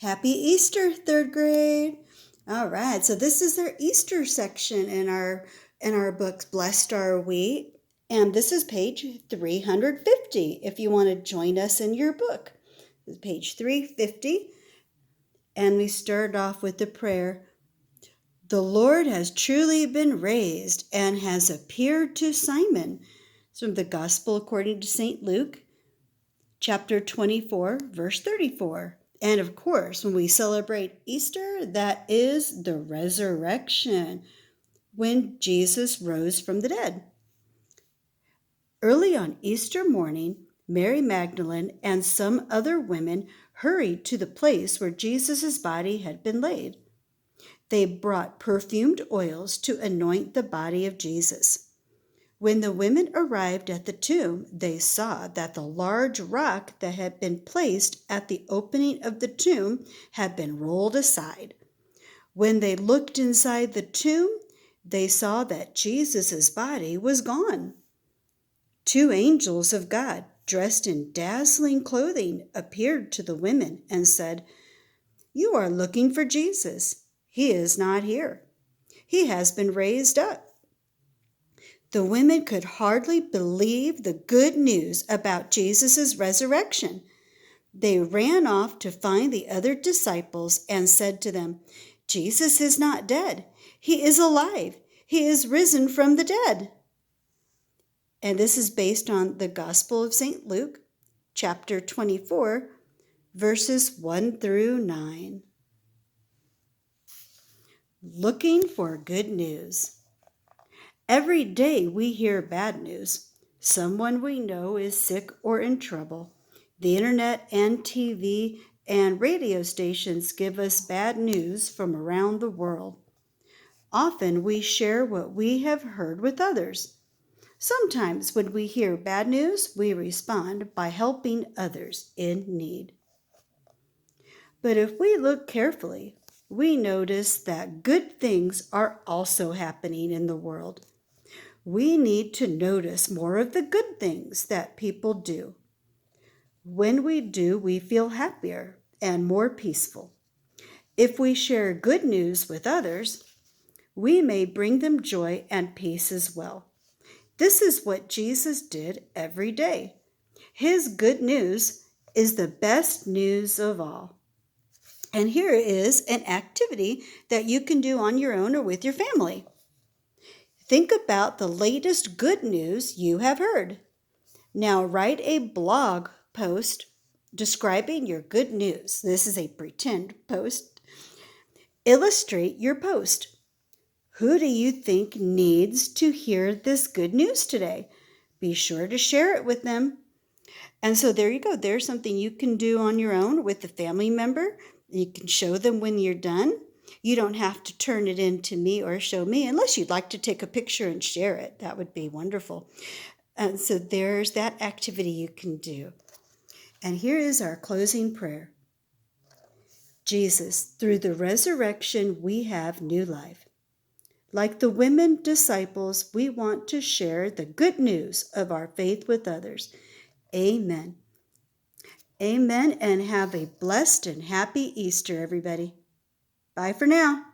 Happy Easter, third grade. All right, so this is their Easter section in our books, Blessed Are We, and this is page 350 if you want to join us in your book. This is page 350, and we start off with the prayer. The Lord has truly been raised and has appeared to Simon. It's from the Gospel according to St. Luke, chapter 24, verse 34. And of course, when we celebrate Easter, that is the resurrection, when Jesus rose from the dead. Early on Easter morning, Mary Magdalene and some other women hurried to the place where Jesus' body had been laid. They brought perfumed oils to anoint the body of Jesus. When the women arrived at the tomb, they saw that the large rock that had been placed at the opening of the tomb had been rolled aside. When they looked inside the tomb, they saw that Jesus' body was gone. Two angels of God, dressed in dazzling clothing, appeared to the women and said, "You are looking for Jesus. He is not here. He has been raised up." The women could hardly believe the good news about Jesus' resurrection. They ran off to find the other disciples and said to them, "Jesus is not dead. He is alive. He is risen from the dead." And this is based on the Gospel of St. Luke, chapter 24, verses 1 through 9. Looking for good news. Every day we hear bad news. Someone we know is sick or in trouble. The internet and TV and radio stations give us bad news from around the world. Often we share what we have heard with others. Sometimes when we hear bad news, we respond by helping others in need. But if we look carefully, we notice that good things are also happening in the world. We need to notice more of the good things that people do. When we do, we feel happier and more peaceful. If we share good news with others, we may bring them joy and peace as well. This is what Jesus did every day. His good news is the best news of all. And here is an activity that you can do on your own or with your family. Think about the latest good news you have heard. Now write a blog post describing your good news. This is a pretend post. Illustrate your post. Who do you think needs to hear this good news today? Be sure to share it with them. And so there you go. There's something you can do on your own with a family member. You can show them when you're done. You don't have to turn it in to me or show me unless you'd like to take a picture and share it. That would be wonderful. And so there's that activity you can do. And here is our closing prayer. Jesus, through the resurrection, we have new life. Like the women disciples, we want to share the good news of our faith with others. Amen. Amen, and have a blessed and happy Easter, everybody. Bye for now.